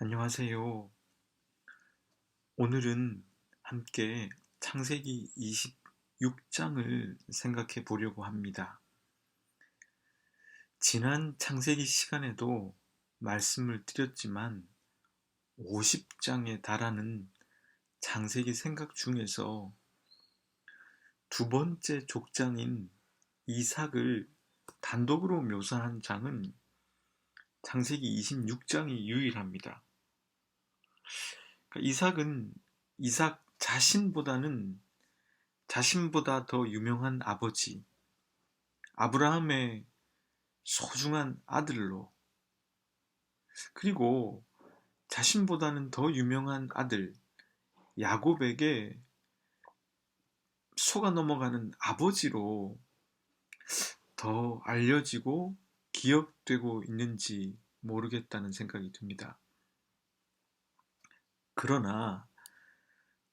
안녕하세요. 오늘은 함께 창세기 26장을 생각해 보려고 합니다. 지난 창세기 시간에도 말씀을 드렸지만 50장에 달하는 창세기 생각 중에서 두 번째 족장인 이삭을 단독으로 묘사한 장은 창세기 26장이 유일합니다. 이삭은 이삭 자신보다 더 유명한 아버지, 아브라함의 소중한 아들로, 그리고 자신보다는 더 유명한 아들, 야곱에게 속아 넘어가는 아버지로 더 알려지고 기억되고 있는지 모르겠다는 생각이 듭니다. 그러나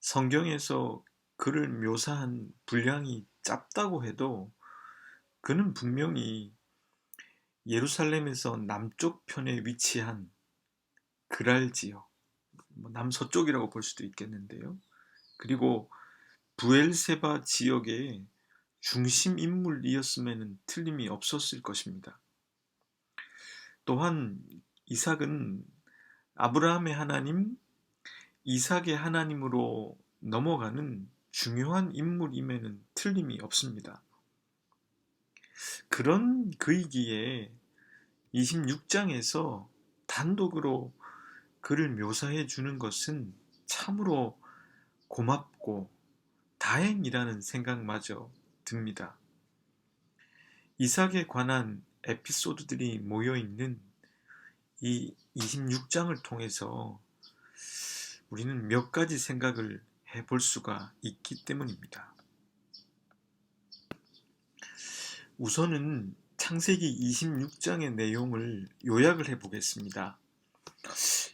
성경에서 그를 묘사한 분량이 짧다고 해도 그는 분명히 예루살렘에서 남쪽 편에 위치한 그랄 지역, 남서쪽이라고 볼 수도 있겠는데요. 그리고 부엘세바 지역의 중심 인물이었음에는 틀림이 없었을 것입니다. 또한 이삭은 아브라함의 하나님, 이삭의 하나님으로 넘어가는 중요한 인물임에는 틀림이 없습니다. 그런 그이기에 26장에서 단독으로 그를 묘사해 주는 것은 참으로 고맙고 다행이라는 생각마저 듭니다. 이삭에 관한 에피소드들이 모여있는 이 26장을 통해서 우리는 몇 가지 생각을 해볼 수가 있기 때문입니다. 우선은 창세기 26장의 내용을 요약을 해보겠습니다.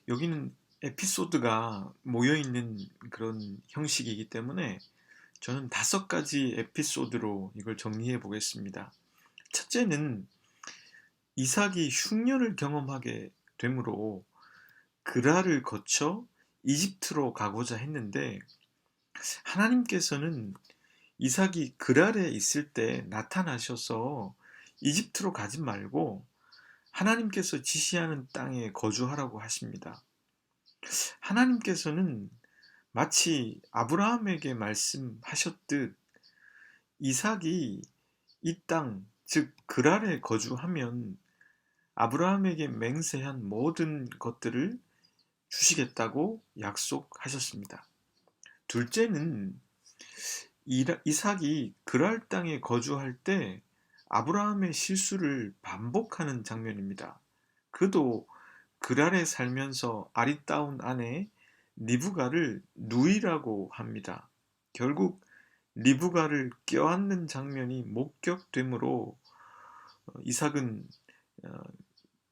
여기는 에피소드가 모여있는 그런 형식이기 때문에 저는 5가지 에피소드로 이걸 정리해 보겠습니다. 첫째는 이삭이 흉년을 경험하게 되므로 그랄을 거쳐 이집트로 가고자 했는데 하나님께서는 이삭이 그랄에 있을 때 나타나셔서 이집트로 가지 말고 하나님께서 지시하는 땅에 거주하라고 하십니다. 하나님께서는 마치 아브라함에게 말씀하셨듯 이삭이 이 땅, 즉 그랄에 거주하면 아브라함에게 맹세한 모든 것들을 주시겠다고 약속하셨습니다. 둘째는 이삭이 그랄 땅에 거주할 때 아브라함의 실수를 반복하는 장면입니다. 그도 그랄에 살면서 아리따운 아내 리브가를 누이라고 합니다. 결국 리브가를 껴안는 장면이 목격되므로 이삭은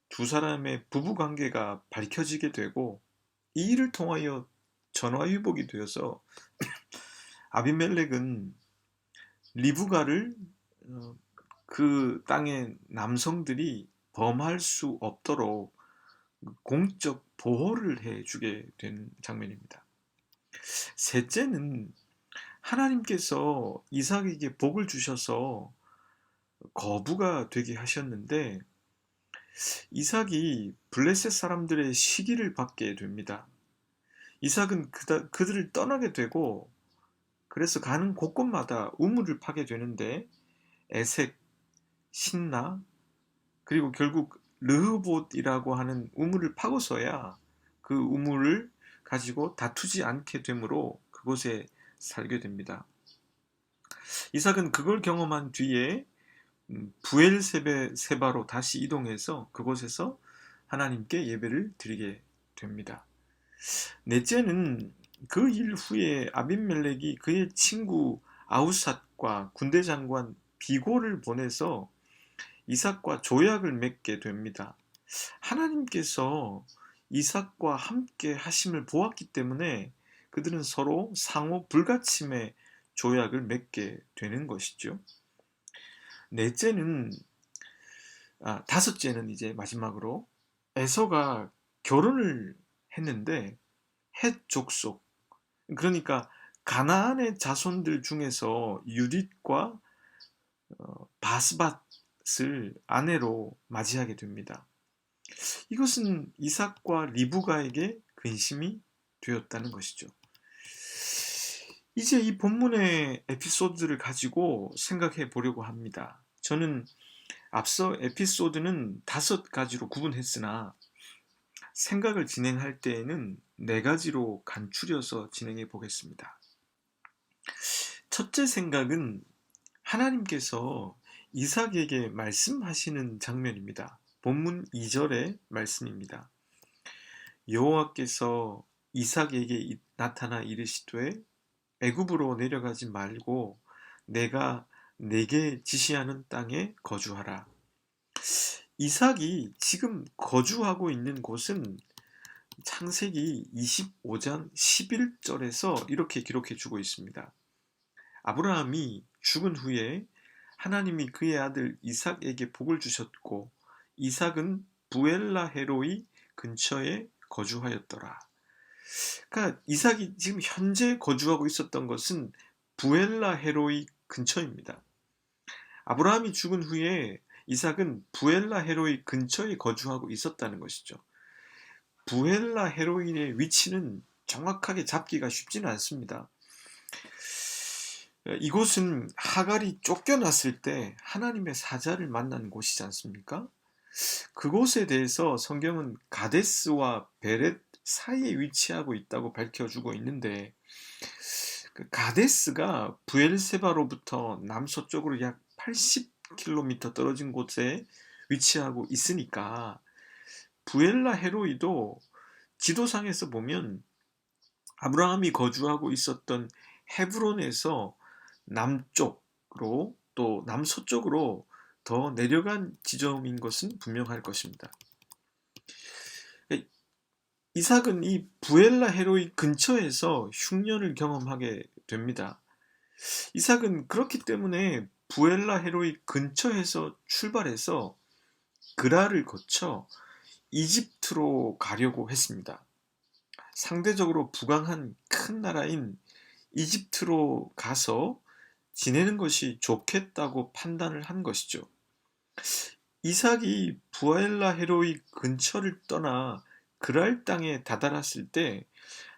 두 사람의 부부관계가 밝혀지게 되고 이 일을 통하여 전화위복이 되어서 아비멜렉은 리브가를 그 땅의 남성들이 범할 수 없도록 공적 보호를 해주게 된 장면입니다. 셋째는 하나님께서 이삭에게 복을 주셔서 거부가 되게 하셨는데 이삭이 블레셋 사람들의 시기를 받게 됩니다. 이삭은 그들을 떠나게 되고 그래서 가는 곳곳마다 우물을 파게 되는데 에색, 신나, 그리고 결국 르흐봇이라고 하는 우물을 파고서야 그 우물을 가지고 다투지 않게 되므로 그곳에 살게 됩니다. 이삭은 그걸 경험한 뒤에 부엘세바로 다시 이동해서 그곳에서 하나님께 예배를 드리게 됩니다. 넷째는 그 일 후에 아비멜렉이 그의 친구 아우삿과 군대 장관 비골을 보내서 이삭과 조약을 맺게 됩니다. 하나님께서 이삭과 함께 하심을 보았기 때문에 그들은 서로 상호 불가침의 조약을 맺게 되는 것이죠. 다섯째는 이제 마지막으로 에서가 결혼을 했는데 헷 족속, 그러니까 가나안의 자손들 중에서 유딧과 바스밧을 아내로 맞이하게 됩니다. 이것은 이삭과 리브가에게 근심이 되었다는 것이죠. 이제 이 본문의 에피소드를 가지고 생각해 보려고 합니다. 저는 앞서 에피소드는 5가지로 구분했으나 생각을 진행할 때에는 4가지로 간추려서 진행해 보겠습니다. 첫째 생각은 하나님께서 이삭에게 말씀하시는 장면입니다. 본문 2절의 말씀입니다. 여호와께서 이삭에게 나타나 이르시되 애굽으로 내려가지 말고 내가 내게 지시하는 땅에 거주하라. 이삭이 지금 거주하고 있는 곳은 창세기 25장 11절에서 이렇게 기록해 주고 있습니다. 아브라함이 죽은 후에 하나님이 그의 아들 이삭에게 복을 주셨고 이삭은 부엘라헤로이 근처에 거주하였더라. 그러니까 이삭이 지금 현재 거주하고 있었던 것은 부엘라헤로이 근처입니다. 아브라함이 죽은 후에 이삭은 부엘라헤로이 근처에 거주하고 있었다는 것이죠. 부엘라헤로이의 위치는 정확하게 잡기가 쉽지는 않습니다. 이곳은 하갈이 쫓겨났을 때 하나님의 사자를 만난 곳이지 않습니까? 그곳에 대해서 성경은 가데스와 베렛 사이에 위치하고 있다고 밝혀주고 있는데, 그 가데스가 부엘세바로부터 남서쪽으로 약 80km 떨어진 곳에 위치하고 있으니까 부엘라 헤로이도 지도상에서 보면 아브라함이 거주하고 있었던 헤브론에서 남쪽으로 또 남서쪽으로 더 내려간 지점인 것은 분명할 것입니다. 이삭은 이 부엘라 헤로이 근처에서 흉년을 경험하게 됩니다. 이삭은 그렇기 때문에 부엘라 헤로이 근처에서 출발해서 그라를 거쳐 이집트로 가려고 했습니다. 상대적으로 부강한 큰 나라인 이집트로 가서 지내는 것이 좋겠다고 판단을 한 것이죠. 이삭이 부엘라 헤로이 근처를 떠나 그랄 땅에 다다랐을 때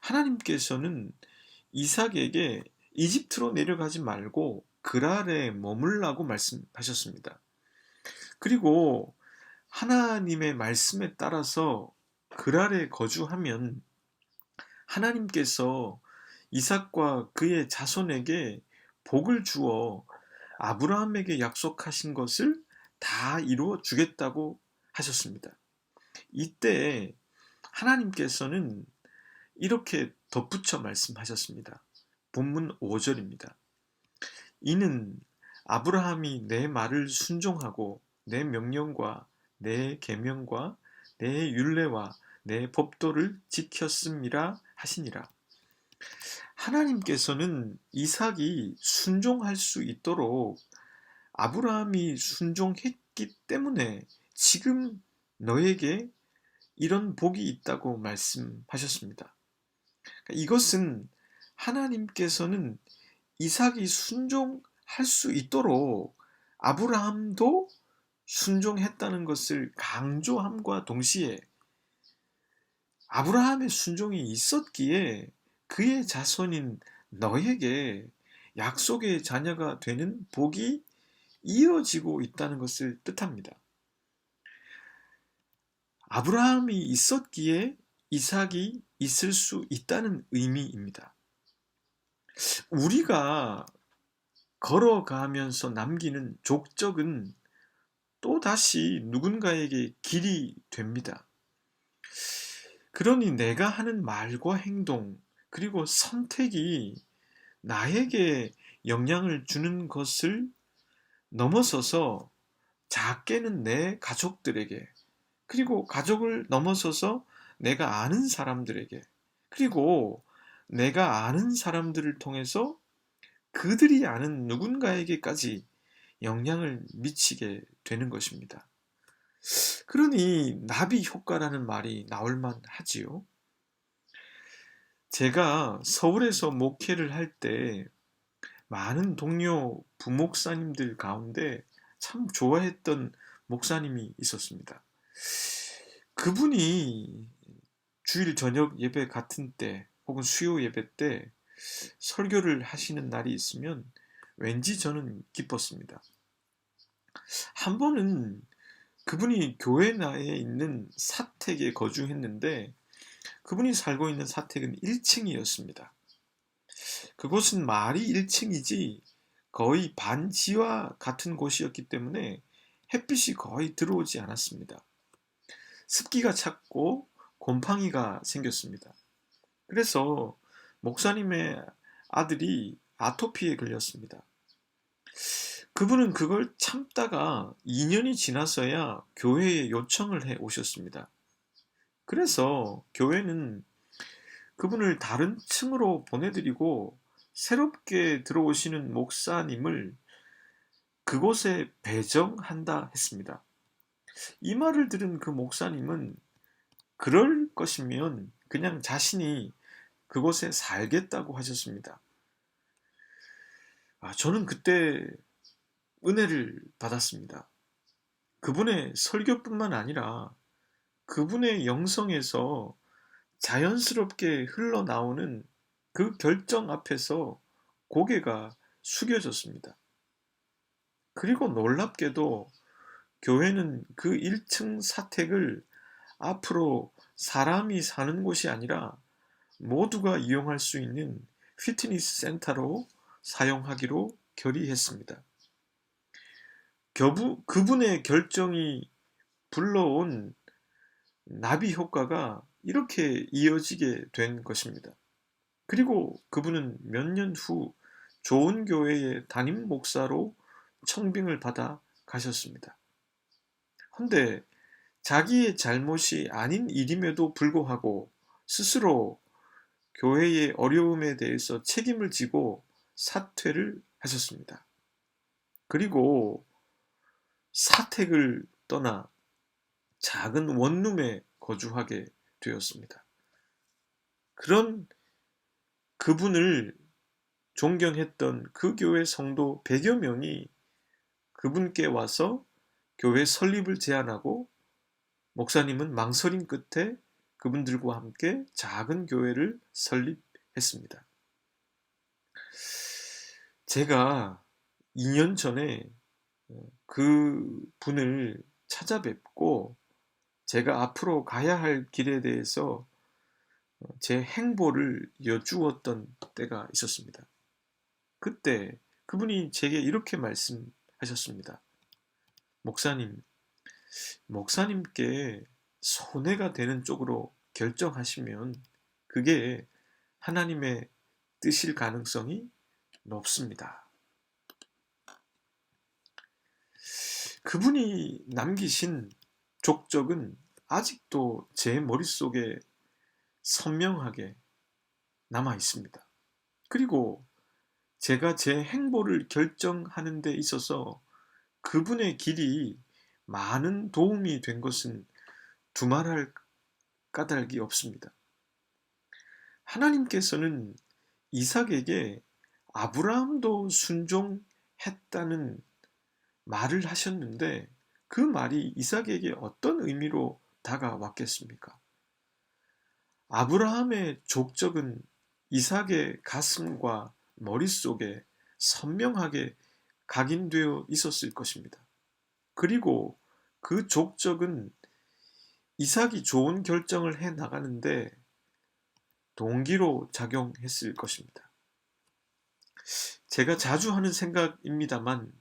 하나님께서는 이삭에게 이집트로 내려가지 말고 그랄에 머물라고 말씀하셨습니다. 그리고 하나님의 말씀에 따라서 그랄에 거주하면 하나님께서 이삭과 그의 자손에게 복을 주어 아브라함에게 약속하신 것을 다 이루어 주겠다고 하셨습니다. 이때 하나님께서는 이렇게 덧붙여 말씀하셨습니다. 본문 5절입니다. 이는 아브라함이 내 말을 순종하고 내 명령과 내 계명과 내 율례와 내 법도를 지켰음이라 하시니라. 하나님께서는 이삭이 순종할 수 있도록 아브라함이 순종했기 때문에 지금 너에게 이런 복이 있다고 말씀하셨습니다. 이것은 하나님께서는 이삭이 순종할 수 있도록 아브라함도 순종했다는 것을 강조함과 동시에 아브라함의 순종이 있었기에 그의 자손인 너에게 약속의 자녀가 되는 복이 이어지고 있다는 것을 뜻합니다. 아브라함이 있었기에 이삭이 있을 수 있다는 의미입니다. 우리가 걸어가면서 남기는 족적은 또다시 누군가에게 길이 됩니다. 그러니 내가 하는 말과 행동, 그리고 선택이 나에게 영향을 주는 것을 넘어서서 작게는 내 가족들에게, 그리고 가족을 넘어서서 내가 아는 사람들에게, 그리고 내가 아는 사람들을 통해서 그들이 아는 누군가에게까지 영향을 미치게 되는 것입니다. 그러니 나비 효과라는 말이 나올 만하지요. 제가 서울에서 목회를 할 때 많은 동료 부목사님들 가운데 참 좋아했던 목사님이 있었습니다. 그분이 주일 저녁 예배 같은 때 혹은 수요 예배 때 설교를 하시는 날이 있으면 왠지 저는 기뻤습니다. 한 번은 그분이 교회 내에 있는 사택에 거주했는데 그분이 살고 있는 사택은 1층이었습니다. 그곳은 말이 1층이지 거의 반지와 같은 곳이었기 때문에 햇빛이 거의 들어오지 않았습니다. 습기가 찼고 곰팡이가 생겼습니다. 그래서 목사님의 아들이 아토피에 걸렸습니다. 그분은 그걸 참다가 2년이 지나서야 교회에 요청을 해 오셨습니다. 그래서 교회는 그분을 다른 층으로 보내드리고 새롭게 들어오시는 목사님을 그곳에 배정한다 했습니다. 이 말을 들은 그 목사님은 그럴 것이면 그냥 자신이 그곳에 살겠다고 하셨습니다. 저는 그때 은혜를 받았습니다. 그분의 설교뿐만 아니라 그분의 영성에서 자연스럽게 흘러나오는 그 결정 앞에서 고개가 숙여졌습니다. 그리고 놀랍게도 교회는 그 1층 사택을 앞으로 사람이 사는 곳이 아니라 모두가 이용할 수 있는 피트니스 센터로 사용하기로 결의했습니다. 그분의 결정이 불러온 나비 효과가 이렇게 이어지게 된 것입니다. 그리고 그분은 몇 년 후 좋은 교회의 담임 목사로 청빙을 받아 가셨습니다. 헌데 자기의 잘못이 아닌 일임에도 불구하고 스스로 교회의 어려움에 대해서 책임을 지고 사퇴를 하셨습니다. 그리고 사택을 떠나 작은 원룸에 거주하게 되었습니다. 그런 그분을 존경했던 그 교회 성도 100여 명이 그분께 와서 교회 설립을 제안하고 목사님은 망설임 끝에 그분들과 함께 작은 교회를 설립했습니다. 제가 2년 전에 그 분을 찾아뵙고 제가 앞으로 가야 할 길에 대해서 제 행보를 여쭈었던 때가 있었습니다. 그때 그분이 제게 이렇게 말씀하셨습니다. 목사님께 손해가 되는 쪽으로 결정하시면 그게 하나님의 뜻일 가능성이 높습니다. 그분이 남기신 족적은 아직도 제 머릿속에 선명하게 남아 있습니다. 그리고 제가 제 행보를 결정하는 데 있어서 그분의 길이 많은 도움이 된 것은 두말할 까닭이 없습니다. 하나님께서는 이삭에게 아브라함도 순종했다는 말을 하셨는데 그 말이 이삭에게 어떤 의미로 다가왔겠습니까? 아브라함의 족적은 이삭의 가슴과 머릿속에 선명하게 각인되어 있었을 것입니다. 그리고 그 족적은 이삭이 좋은 결정을 해 나가는데 동기로 작용했을 것입니다. 제가 자주 하는 생각입니다만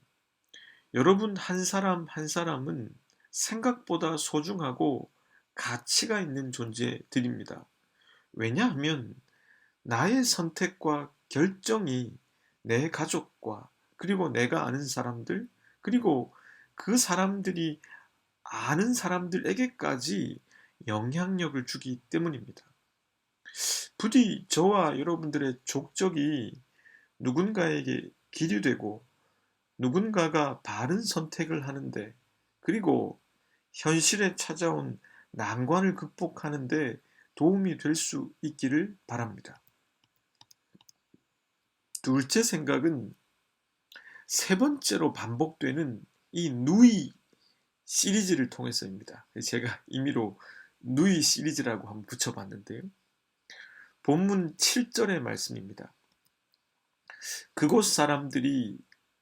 여러분 한 사람 한 사람은 생각보다 소중하고 가치가 있는 존재들입니다. 왜냐하면 나의 선택과 결정이 내 가족과 그리고 내가 아는 사람들 그리고 그 사람들이 아는 사람들에게까지 영향력을 주기 때문입니다. 부디 저와 여러분들의 족적이 누군가에게 기류되고 누군가가 바른 선택을 하는데 그리고 현실에 찾아온 난관을 극복하는데 도움이 될 수 있기를 바랍니다. 둘째 생각은 세 번째로 반복되는 이 누이 시리즈를 통해서입니다. 제가 임의로 누이 시리즈라고 한번 붙여봤는데요. 본문 7절의 말씀입니다. 그곳 사람들이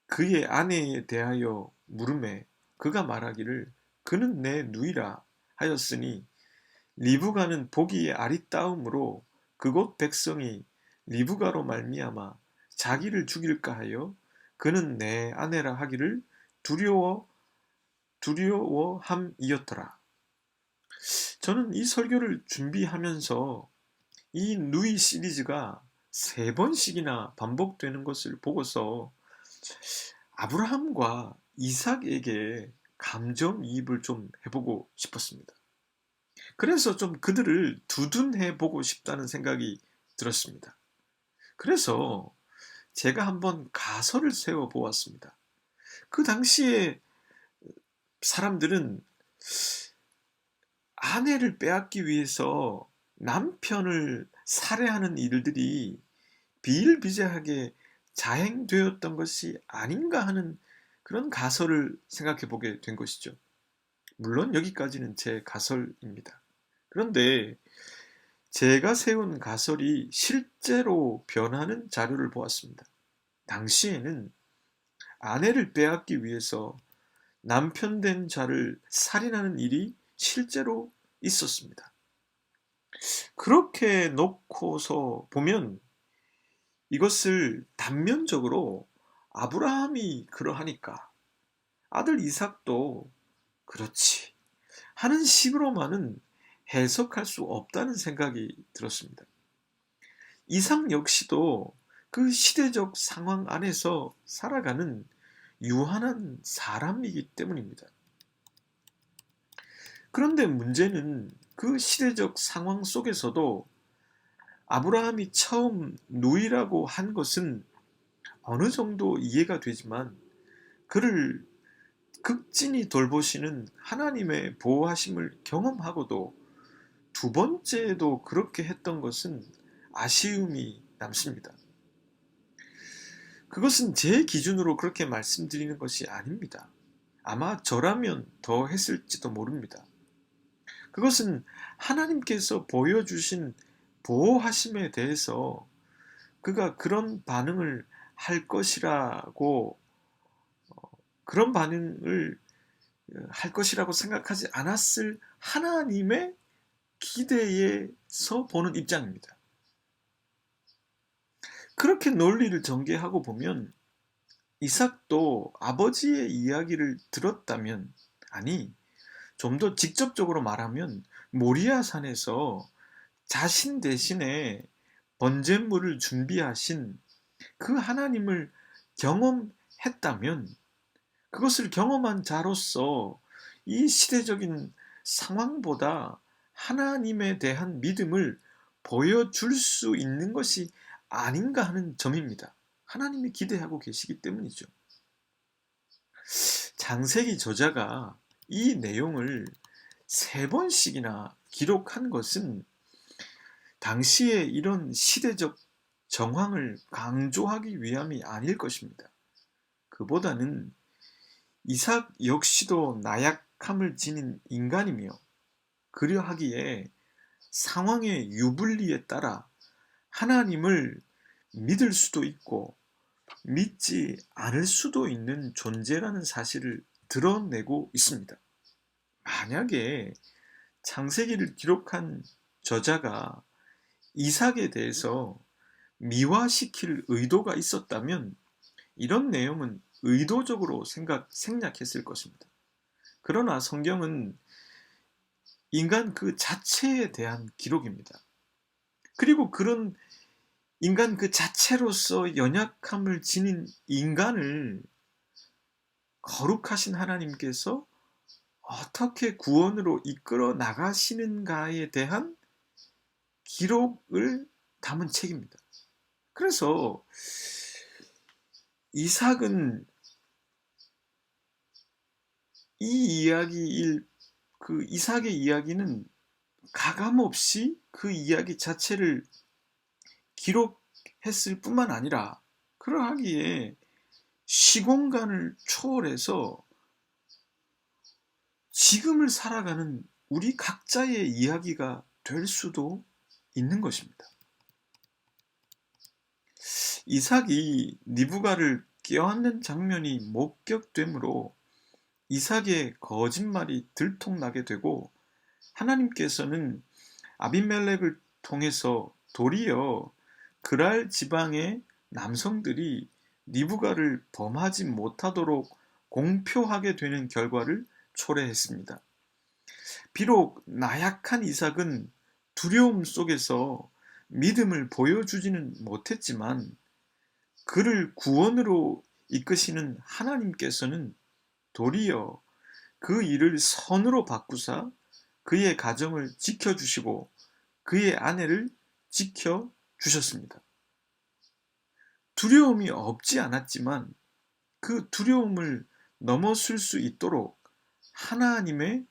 그의 아내에 대하여 물으매 그가 말하기를 그는 내 누이라 하였으니 리브가는 보기에 아리따움으로 그곳 백성이 리브가로 말미암아 자기를 죽일까 하여 그는 내 아내라 하기를 두려워함이었더라. 저는 이 설교를 준비하면서 이 누이 시리즈가 세 번씩이나 반복되는 것을 보고서 아브라함과 이삭에게 감정이입을 좀 해보고 싶었습니다. 그래서 좀 그들을 두둔해 보고 싶다는 생각이 들었습니다. 그래서 제가 한번 가설을 세워 보았습니다. 그 당시에 사람들은 아내를 빼앗기 위해서 남편을 살해하는 일들이 비일비재하게 자행되었던 것이 아닌가 하는 그런 가설을 생각해 보게 된 것이죠. 물론 여기까지는 제 가설입니다. 그런데 제가 세운 가설이 실제로 변하는 자료를 보았습니다. 당시에는 아내를 빼앗기 위해서 남편 된 자를 살인하는 일이 실제로 있었습니다. 그렇게 놓고서 보면 이것을 단면적으로 아브라함이 그러하니까 아들 이삭도 그렇지 하는 식으로만은 해석할 수 없다는 생각이 들었습니다. 이삭 역시도 그 시대적 상황 안에서 살아가는 유한한 사람이기 때문입니다. 그런데 문제는 그 시대적 상황 속에서도 아브라함이 처음 누이라고 한 것은 어느 정도 이해가 되지만 그를 극진히 돌보시는 하나님의 보호하심을 경험하고도 두 번째에도 그렇게 했던 것은 아쉬움이 남습니다. 그것은 제 기준으로 그렇게 말씀드리는 것이 아닙니다. 아마 저라면 더 했을지도 모릅니다. 그것은 하나님께서 보여주신 보호하심에 대해서 그가 그런 반응을 할 것이라고 그런 반응을 할 것이라고 생각하지 않았을 하나님의 기대에서 보는 입장입니다. 그렇게 논리를 전개하고 보면 이삭도 아버지의 이야기를 들었다면, 아니 좀 더 직접적으로 말하면 모리아 산에서 자신 대신에 번제물을 준비하신 그 하나님을 경험했다면 그것을 경험한 자로서 이 시대적인 상황보다 하나님에 대한 믿음을 보여줄 수 있는 것이 아닌가 하는 점입니다. 하나님이 기대하고 계시기 때문이죠. 창세기 저자가 이 내용을 세 번씩이나 기록한 것은 당시에 이런 시대적 정황을 강조하기 위함이 아닐 것입니다. 그보다는 이삭 역시도 나약함을 지닌 인간이며 그러하기에 상황의 유불리에 따라 하나님을 믿을 수도 있고 믿지 않을 수도 있는 존재라는 사실을 드러내고 있습니다. 만약에 창세기를 기록한 저자가 이삭에 대해서 미화시킬 의도가 있었다면 이런 내용은 의도적으로 생략했을 것입니다. 그러나 성경은 인간 그 자체에 대한 기록입니다. 그리고 그런 인간 그 자체로서 연약함을 지닌 인간을 거룩하신 하나님께서 어떻게 구원으로 이끌어 나가시는가에 대한 기록을 담은 책입니다. 그래서 이삭은 그 이삭의 이야기는 가감없이 그 이야기 자체를 기록했을 뿐만 아니라 그러하기에 시공간을 초월해서 지금을 살아가는 우리 각자의 이야기가 될 수도 있는 것입니다. 이삭이 리브가를 껴안는 장면이 목격되므로 이삭의 거짓말이 들통나게 되고 하나님께서는 아비멜렉을 통해서 도리어 그랄 지방의 남성들이 리브가를 범하지 못하도록 공표하게 되는 결과를 초래했습니다. 비록 나약한 이삭은 두려움 속에서 믿음을 보여주지는 못했지만 그를 구원으로 이끄시는 하나님께서는 도리어 그 일을 선으로 바꾸사 그의 가정을 지켜주시고 그의 아내를 지켜주셨습니다. 두려움이 없지 않았지만 그 두려움을 넘어설 수 있도록 하나님의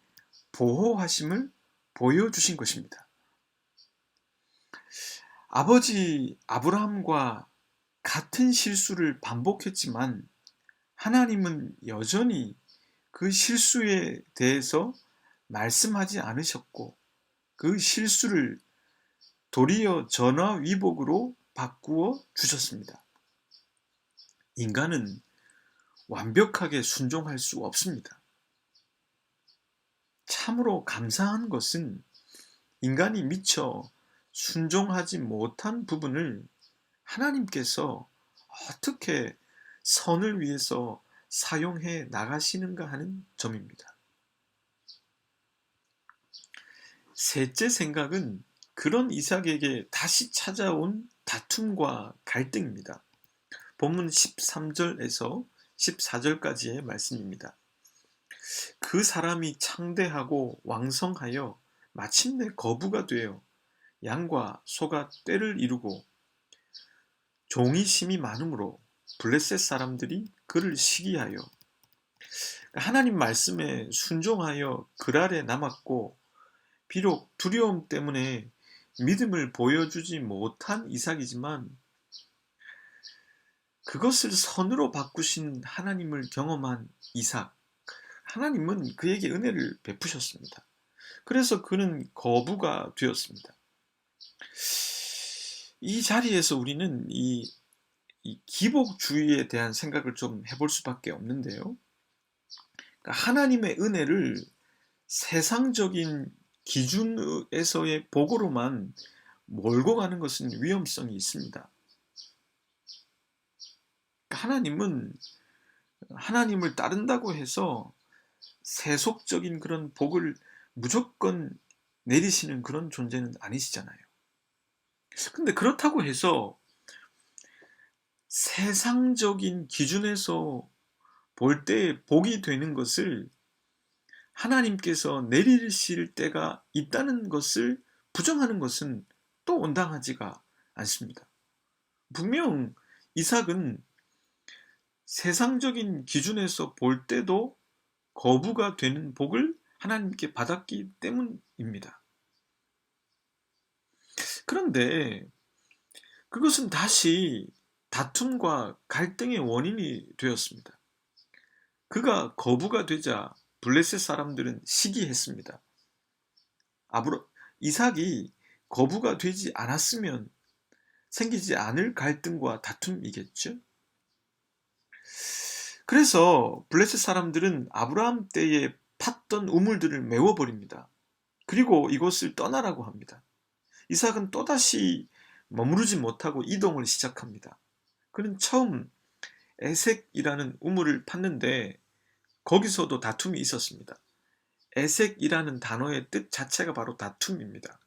보호하심을 보여주신 것입니다. 아버지 아브라함과 같은 실수를 반복했지만 하나님은 여전히 그 실수에 대해서 말씀하지 않으셨고 그 실수를 도리어 전화위복으로 바꾸어 주셨습니다. 인간은 완벽하게 순종할 수 없습니다. 참으로 감사한 것은 인간이 미처 순종하지 못한 부분을 하나님께서 어떻게 선을 위해서 사용해 나가시는가 하는 점입니다. 셋째 생각은 그런 이삭에게 다시 찾아온 다툼과 갈등입니다. 본문 13절에서 14절까지의 말씀입니다. 그 사람이 창대하고 왕성하여 마침내 거부가 되어 양과 소가 떼를 이루고 종이 심이 많으므로 블레셋 사람들이 그를 시기하여 하나님 말씀에 순종하여 그랄에 남았고 비록 두려움 때문에 믿음을 보여주지 못한 이삭이지만 그것을 선으로 바꾸신 하나님을 경험한 이삭, 하나님은 그에게 은혜를 베푸셨습니다. 그래서 그는 거부가 되었습니다. 이 자리에서 우리는 이 기복주의에 대한 생각을 좀 해볼 수밖에 없는데요. 그러니까 하나님의 은혜를 세상적인 기준에서의 복으로만 몰고 가는 것은 위험성이 있습니다. 하나님은 하나님을 따른다고 해서 세속적인 그런 복을 무조건 내리시는 그런 존재는 아니시잖아요. 근데 그렇다고 해서 세상적인 기준에서 볼 때 복이 되는 것을 하나님께서 내리실 때가 있다는 것을 부정하는 것은 또 온당하지가 않습니다. 분명 이삭은 세상적인 기준에서 볼 때도 거부가 되는 복을 하나님께 받았기 때문입니다. 그런데 그것은 다시 다툼과 갈등의 원인이 되었습니다. 그가 거부가 되자 블레셋 사람들은 시기했습니다. 이삭이 거부가 되지 않았으면 생기지 않을 갈등과 다툼이겠죠. 그래서 블레셋 사람들은 아브라함 때에 팠던 우물들을 메워버립니다. 그리고 이곳을 떠나라고 합니다. 이삭은 또다시 머무르지 못하고 이동을 시작합니다. 그는 처음 에색이라는 우물을 팠는데 거기서도 다툼이 있었습니다. 에색이라는 단어의 뜻 자체가 바로 다툼입니다.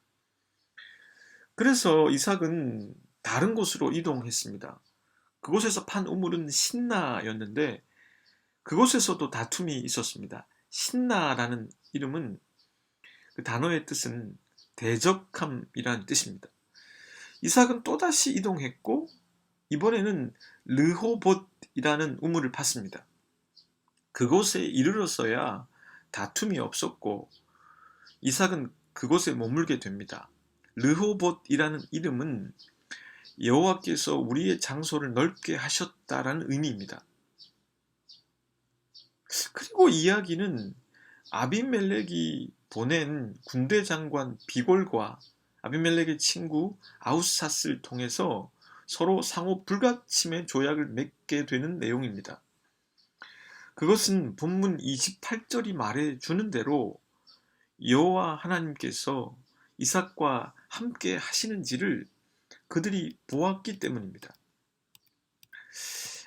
그래서 이삭은 다른 곳으로 이동했습니다. 그곳에서 판 우물은 신나였는데 그곳에서도 다툼이 있었습니다. 신나라는 이름은 그 단어의 뜻은 대적함이라는 뜻입니다. 이삭은 또다시 이동했고 이번에는 르호봇이라는 우물을 팠습니다. 그곳에 이르러서야 다툼이 없었고 이삭은 그곳에 머물게 됩니다. 르호봇이라는 이름은 여호와께서 우리의 장소를 넓게 하셨다라는 의미입니다. 그리고 이야기는 아비멜렉이 보낸 군대 장관 비골과 아비멜렉의 친구 아우사스를 통해서 서로 상호 불가침의 조약을 맺게 되는 내용입니다. 그것은 본문 28절이 말해주는 대로 여호와 하나님께서 이삭과 함께 하시는지를 그들이 보았기 때문입니다.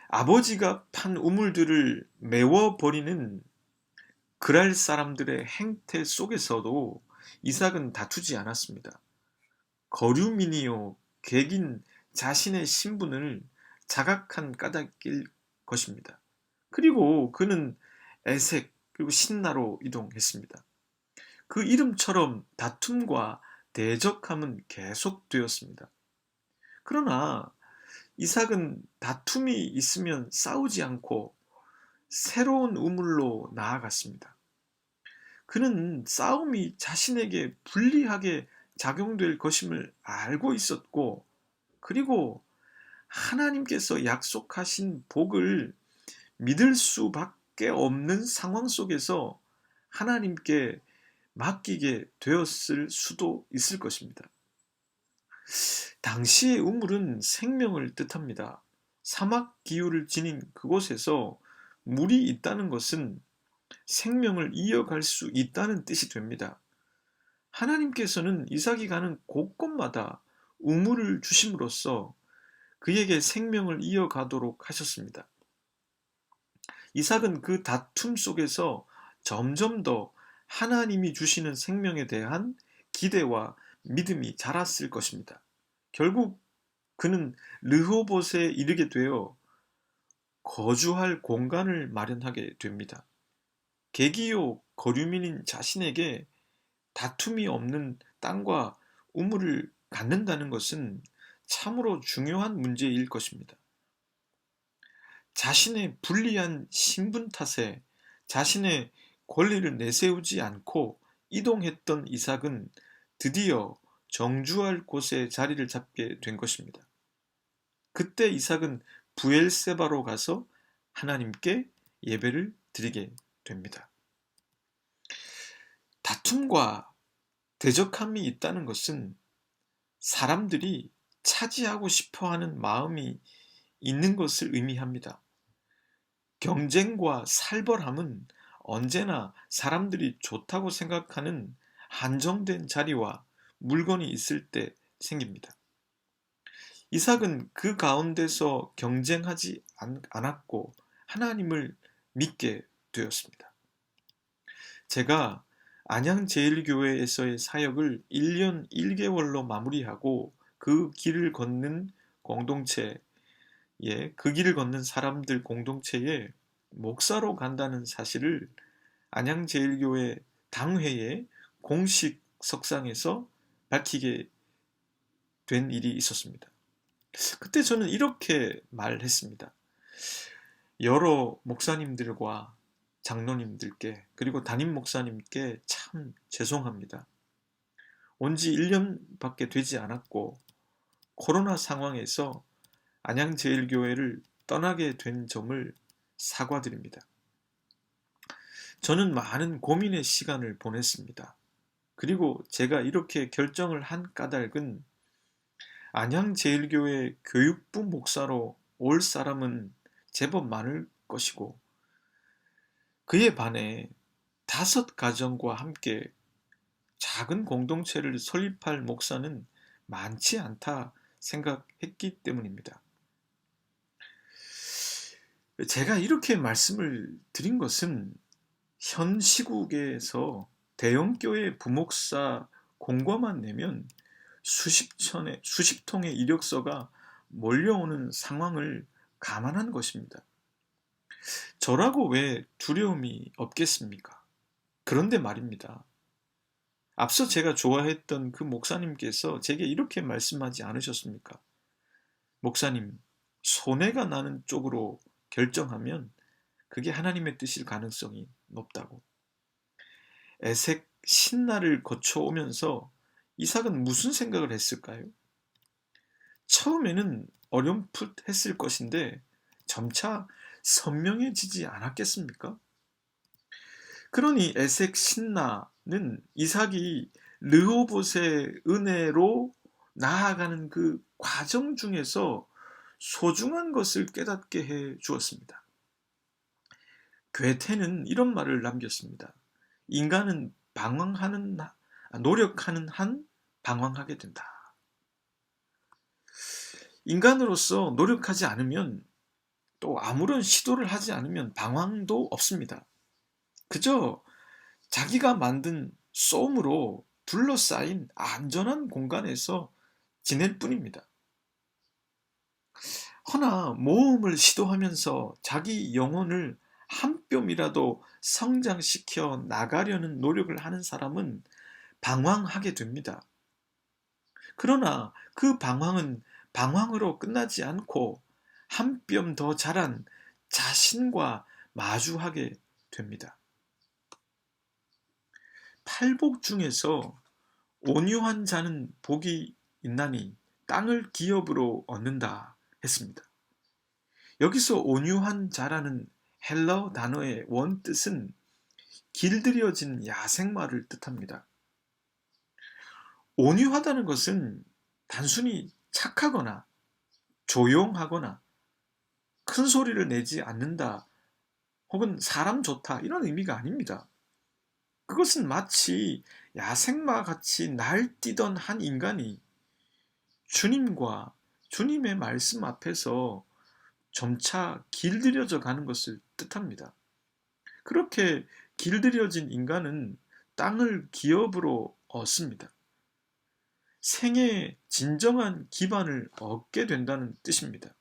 아버지가 판 우물들을 메워버리는 그랄 사람들의 행태 속에서도 이삭은 다투지 않았습니다. 거류민이요 객인 자신의 신분을 자각한 까닭일 것입니다. 그리고 그는 에색 그리고 신나로 이동했습니다. 그 이름처럼 다툼과 대적함은 계속되었습니다. 그러나 이삭은 다툼이 있으면 싸우지 않고 새로운 우물로 나아갔습니다. 그는 싸움이 자신에게 불리하게 작용될 것임을 알고 있었고, 그리고 하나님께서 약속하신 복을 믿을 수밖에 없는 상황 속에서 하나님께 맡기게 되었을 수도 있을 것입니다. 당시의 우물은 생명을 뜻합니다. 사막 기후를 지닌 그곳에서 물이 있다는 것은 생명을 이어갈 수 있다는 뜻이 됩니다. 하나님께서는 이삭이 가는 곳곳마다 우물을 주심으로써 그에게 생명을 이어가도록 하셨습니다. 이삭은 그 다툼 속에서 점점 더 하나님이 주시는 생명에 대한 기대와 믿음이 자랐을 것입니다. 결국 그는 르호봇에 이르게 되어 거주할 공간을 마련하게 됩니다. 계기요 거류민인 자신에게 다툼이 없는 땅과 우물을 갖는다는 것은 참으로 중요한 문제일 것입니다. 자신의 불리한 신분 탓에 자신의 권리를 내세우지 않고 이동했던 이삭은 드디어 정주할 곳에 자리를 잡게 된 것입니다. 그때 이삭은 부엘세바로 가서 하나님께 예배를 드리게 됩니다. 다툼과 대적함이 있다는 것은 사람들이 차지하고 싶어 하는 마음이 있는 것을 의미합니다. 경쟁과 살벌함은 언제나 사람들이 좋다고 생각하는 한정된 자리와 물건이 있을 때 생깁니다. 이삭은 그 가운데서 경쟁하지 않았고 하나님을 믿게 되었습니다. 제가 안양제일교회에서의 사역을 1년 1개월로 마무리하고 그 길을 걷는 공동체에, 그 길을 걷는 사람들 공동체에 목사로 간다는 사실을 안양제일교회 당회의 공식 석상에서 밝히게 된 일이 있었습니다. 그때 저는 이렇게 말했습니다. 여러 목사님들과 장로님들께 그리고 담임 목사님께 참 죄송합니다. 온 지 1년밖에 되지 않았고 코로나 상황에서 안양제일교회를 떠나게 된 점을 사과드립니다. 저는 많은 고민의 시간을 보냈습니다. 그리고 제가 이렇게 결정을 한 까닭은 안양제일교회 교육부 목사로 올 사람은 제법 많을 것이고 그에 반해 5가정과 함께 작은 공동체를 설립할 목사는 많지 않다 생각했기 때문입니다. 제가 이렇게 말씀을 드린 것은 현 시국에서 대형교회 부목사 공고만 내면 수십 통의 이력서가 몰려오는 상황을 감안한 것입니다. 저라고 왜 두려움이 없겠습니까? 그런데 말입니다. 앞서 제가 좋아했던 그 목사님께서 제게 이렇게 말씀하지 않으셨습니까? 목사님, 손해가 나는 쪽으로 결정하면 그게 하나님의 뜻일 가능성이 높다고. 에색 신나를 거쳐오면서 이삭은 무슨 생각을 했을까요? 처음에는 어렴풋했을 것인데 점차 선명해지지 않았겠습니까? 그러니 에색 신라는 이삭이 르호봇의 은혜로 나아가는 그 과정 중에서 소중한 것을 깨닫게 해 주었습니다. 괴테는 이런 말을 남겼습니다. 인간은 노력하는 한 방황하게 된다. 인간으로서 노력하지 않으면, 또 아무런 시도를 하지 않으면 방황도 없습니다. 그저 자기가 만든 솜으로 둘러싸인 안전한 공간에서 지낼 뿐입니다. 허나 모험을 시도하면서 자기 영혼을 한 뼘이라도 성장시켜 나가려는 노력을 하는 사람은 방황하게 됩니다. 그러나 그 방황은 방황으로 끝나지 않고 한 뼘 더 자란 자신과 마주하게 됩니다. 팔복 중에서 온유한 자는 복이 있나니 땅을 기업으로 얻는다 했습니다. 여기서 온유한 자라는 헬러 단어의 원뜻은 길들여진 야생마를 뜻합니다. 온유하다는 것은 단순히 착하거나 조용하거나 큰 소리를 내지 않는다 혹은 사람 좋다 이런 의미가 아닙니다. 그것은 마치 야생마 같이 날뛰던 한 인간이 주님과 주님의 말씀 앞에서 점차 길들여져 가는 것을 뜻합니다. 그렇게 길들여진 인간은 땅을 기업으로 얻습니다. 생의 진정한 기반을 얻게 된다는 뜻입니다.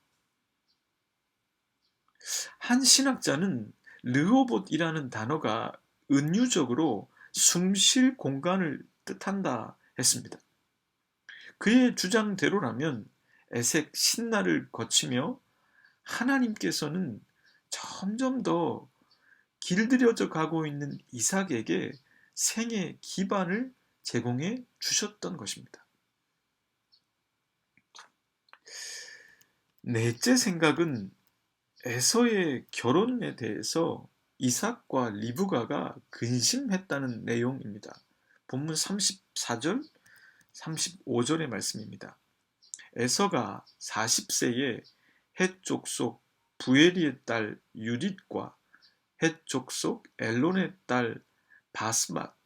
한 신학자는 르호봇이라는 단어가 은유적으로 숨쉴 공간을 뜻한다 했습니다. 그의 주장대로라면 에색 신라를 거치며 하나님께서는 점점 더 길들여져 가고 있는 이삭에게 생의 기반을 제공해 주셨던 것입니다. 넷째 생각은 에서의 결혼에 대해서 이삭과 리브가가 근심했다는 내용입니다. 본문 34절, 35절의 말씀입니다. 에서가 40세에 헷 족속 부에리의 딸 유릿과 헷 족속 엘론의 딸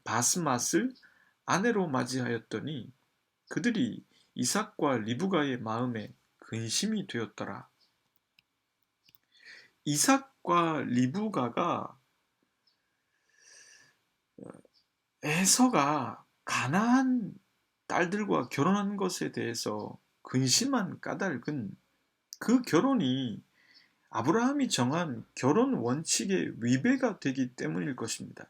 바스맛을 아내로 맞이하였더니 그들이 이삭과 리브가의 마음에 근심이 되었더라. 이삭과 리브가가 에서가 가나안 딸들과 결혼한 것에 대해서 근심한 까닭은 그 결혼이 아브라함이 정한 결혼 원칙의 위배가 되기 때문일 것입니다.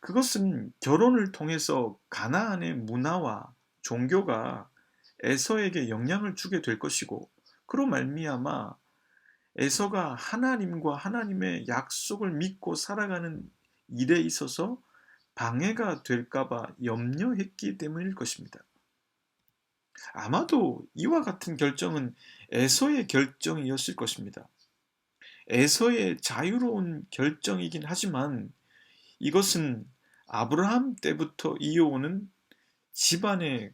그것은 결혼을 통해서 가나안의 문화와 종교가 에서에게 영향을 주게 될 것이고, 그로 말미암아 에서가 하나님과 하나님의 약속을 믿고 살아가는 일에 있어서 방해가 될까봐 염려했기 때문일 것입니다. 아마도 이와 같은 결정은 에서의 결정이었을 것입니다. 에서의 자유로운 결정이긴 하지만 이것은 아브라함 때부터 이어오는 집안의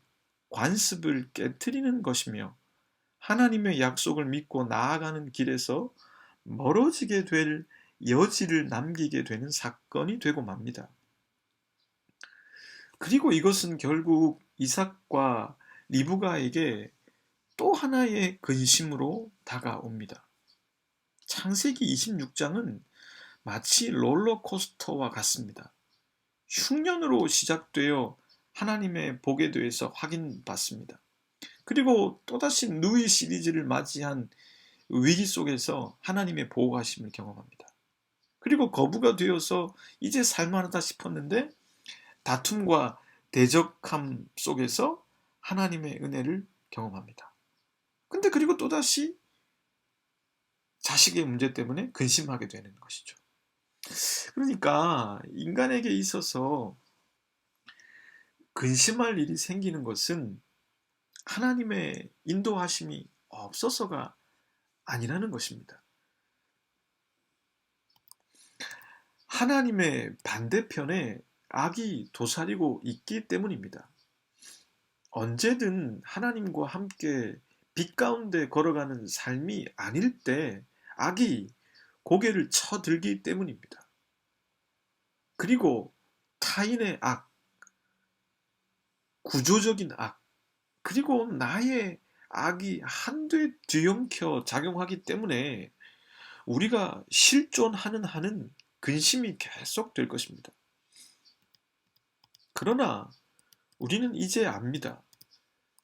관습을 깨트리는 것이며 하나님의 약속을 믿고 나아가는 길에서 멀어지게 될 여지를 남기게 되는 사건이 되고 맙니다. 그리고 이것은 결국 이삭과 리브가에게 또 하나의 근심으로 다가옵니다. 창세기 26장은 마치 롤러코스터와 같습니다. 흉년으로 시작되어 하나님의 복에 대해서 확인받습니다. 그리고 또다시 누이 시리즈를 맞이한 위기 속에서 하나님의 보호하심을 경험합니다. 그리고 거부가 되어서 이제 살만하다 싶었는데 다툼과 대적함 속에서 하나님의 은혜를 경험합니다. 근데 그리고 또다시 자식의 문제 때문에 근심하게 되는 것이죠. 그러니까 인간에게 있어서 근심할 일이 생기는 것은 하나님의 인도하심이 없어서가 아니라는 것입니다. 하나님의 반대편에 악이 도사리고 있기 때문입니다. 언제든 하나님과 함께 빛 가운데 걸어가는 삶이 아닐 때 악이 고개를 쳐들기 때문입니다. 그리고 타인의 악, 구조적인 악, 그리고 나의 악이 한데 뒤엉켜 작용하기 때문에 우리가 실존하는 한은 근심이 계속될 것입니다. 그러나 우리는 이제 압니다.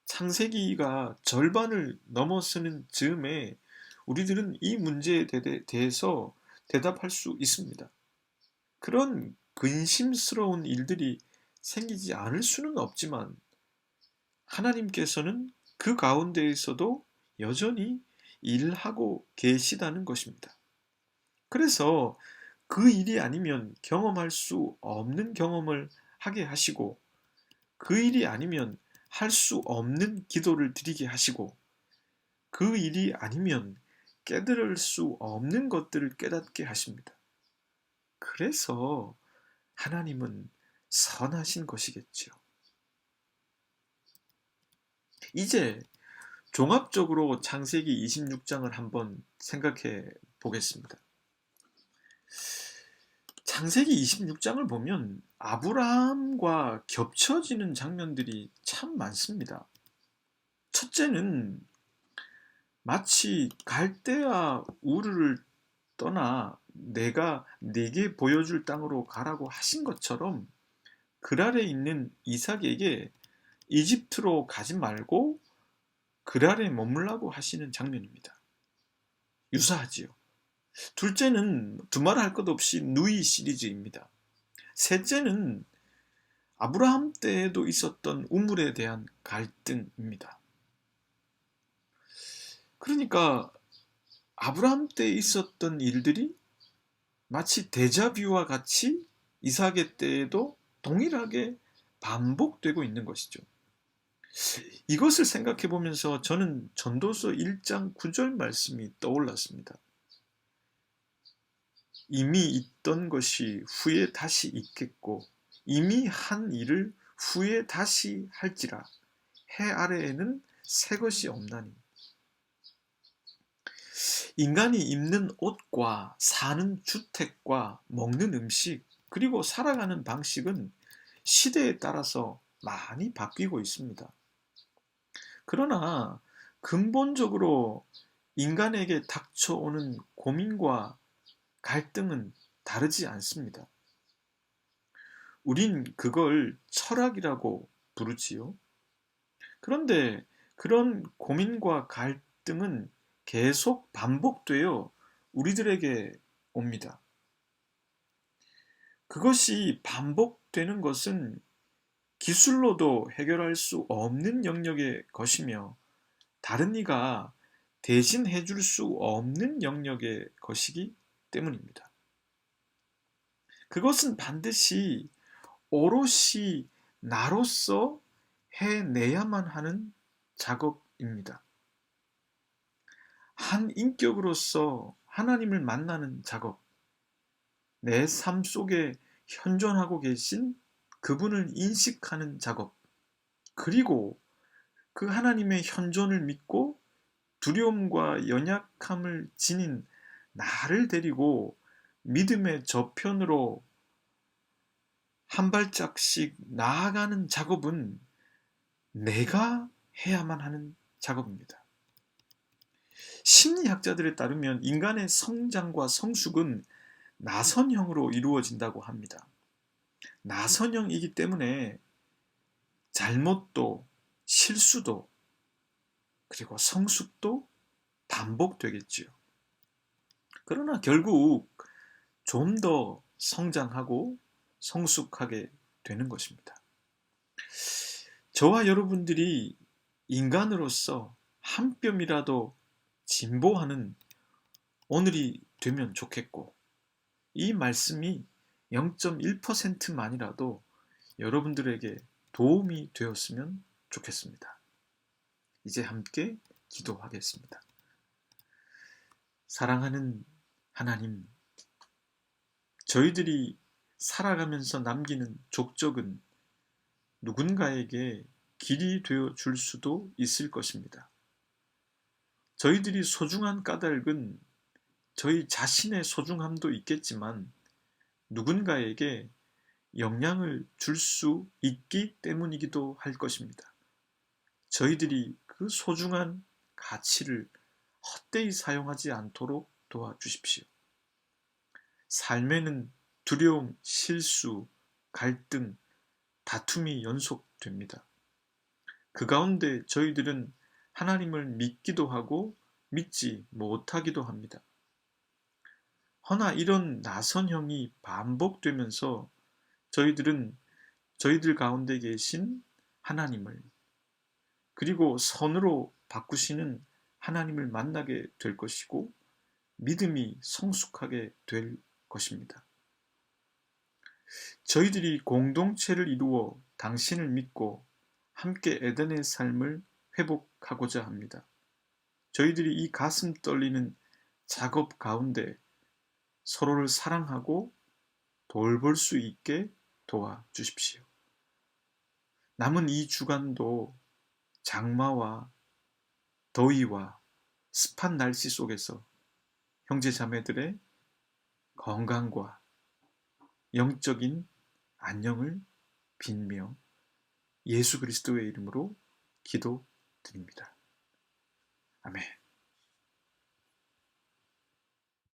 창세기가 절반을 넘어서는 즈음에 우리들은 이 문제에 대해서 대답할 수 있습니다. 그런 근심스러운 일들이 생기지 않을 수는 없지만 하나님께서는 그 가운데에서도 여전히 일하고 계시다는 것입니다. 그래서 그 일이 아니면 경험할 수 없는 경험을 하게 하시고 그 일이 아니면 할 수 없는 기도를 드리게 하시고 그 일이 아니면 깨달을 수 없는 것들을 깨닫게 하십니다. 그래서 하나님은 선하신 것이겠죠. 이제 종합적으로 창세기 26장을 한번 생각해 보겠습니다. 창세기 26장을 보면 아브라함과 겹쳐지는 장면들이 참 많습니다. 첫째는 마치 갈대아 우르를 떠나 내가 네게 보여줄 땅으로 가라고 하신 것처럼 그랄에 있는 이삭에게 이집트로 가지 말고 그랄에 머물라고 하시는 장면입니다. 유사하지요. 둘째는 두말할 것 없이 누이 시리즈입니다. 셋째는 아브라함 때에도 있었던 우물에 대한 갈등입니다. 그러니까 아브라함 때 있었던 일들이 마치 데자뷰와 같이 이삭의 때에도 동일하게 반복되고 있는 것이죠. 이것을 생각해 보면서 저는 전도서 1장 9절 말씀이 떠올랐습니다. 이미 있던 것이 후에 다시 있겠고 이미 한 일을 후에 다시 할지라 해 아래에는 새 것이 없나니. 인간이 입는 옷과 사는 주택과 먹는 음식 그리고 살아가는 방식은 시대에 따라서 많이 바뀌고 있습니다. 그러나 근본적으로 인간에게 닥쳐오는 고민과 갈등은 다르지 않습니다. 우린 그걸 철학이라고 부르지요. 그런데 그런 고민과 갈등은 계속 반복되어 우리들에게 옵니다. 그것이 반복되는 것은 기술로도 해결할 수 없는 영역의 것이며 다른 이가 대신 해줄 수 없는 영역의 것이기 때문입니다. 그것은 반드시 오롯이 나로서 해내야만 하는 작업입니다. 한 인격으로서 하나님을 만나는 작업, 내 삶 속에 현존하고 계신 그분을 인식하는 작업, 그리고 그 하나님의 현존을 믿고 두려움과 연약함을 지닌 나를 데리고 믿음의 저편으로 한 발짝씩 나아가는 작업은 내가 해야만 하는 작업입니다. 심리학자들에 따르면 인간의 성장과 성숙은 나선형으로 이루어진다고 합니다. 나선형이기 때문에 잘못도 실수도 그리고 성숙도 반복되겠지요. 그러나 결국 좀 더 성장하고 성숙하게 되는 것입니다. 저와 여러분들이 인간으로서 한 뼘이라도 진보하는 오늘이 되면 좋겠고 이 말씀이 0.1%만이라도 여러분들에게 도움이 되었으면 좋겠습니다. 이제 함께 기도하겠습니다. 사랑하는 하나님, 저희들이 살아가면서 남기는 족적은 누군가에게 길이 되어 줄 수도 있을 것입니다. 저희들이 소중한 까닭은 저희 자신의 소중함도 있겠지만 누군가에게 영향을 줄 수 있기 때문이기도 할 것입니다. 저희들이 그 소중한 가치를 헛되이 사용하지 않도록 도와주십시오. 삶에는 두려움, 실수, 갈등, 다툼이 연속됩니다. 그 가운데 저희들은 하나님을 믿기도 하고 믿지 못하기도 합니다. 허나 이런 나선형이 반복되면서 저희들은 저희들 가운데 계신 하나님을, 그리고 선으로 바꾸시는 하나님을 만나게 될 것이고 믿음이 성숙하게 될 것입니다. 저희들이 공동체를 이루어 당신을 믿고 함께 에덴의 삶을 회복하고자 합니다. 저희들이 이 가슴 떨리는 작업 가운데 서로를 사랑하고 돌볼 수 있게 도와주십시오. 남은 이 주간도 장마와 더위와 습한 날씨 속에서 형제 자매들의 건강과 영적인 안녕을 빌며 예수 그리스도의 이름으로 기도드립니다. 아멘.